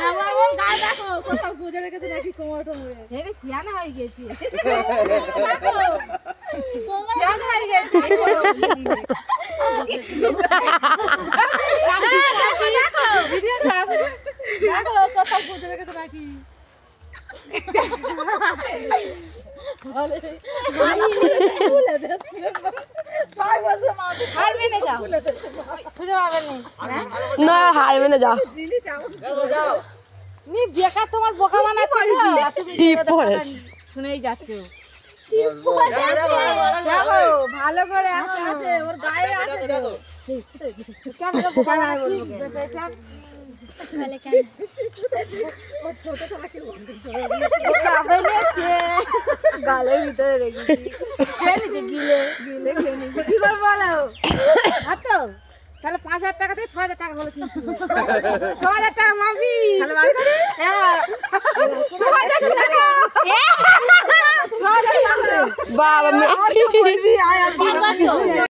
আমার গায়ে দেখো কোথাও গুজে রেখেছে নাকি কোমরটা মুড়ে এই শিয়ানা হয়ে গেছি দেখো শিয়ানা হয়ে গেছি দেখো ভিডিও দেখো কোথাও গুজে রেখেছে নাকি বলে ভুলে দিচ্ছে সবাই বলছে মা হার মেনে যাও খুঁজে পাবেন না হার মেনে যাও যাও নি বেকার তোমার বোকা বানাচ্ছে টিপ পড়েছে শুনেই যাচ্ছে ভালো করে আছে ওর গায়ে আছে দেখো ক্যামেরা বোকা নাই বলবো বলে কেন ও ছোট থাকি গালের ভিতরে রেখেছি খেয়ে গিলে গিলে খেয়ে নিয়েছি কি করে বলো তো তাহলে 5000 টাকা দিয়ে 6000 টাকা হলো কিন্তু 6000 টাকা মাফি তাহলে বার করে 6000 টাকা 6000 টাকা বাবা মেসি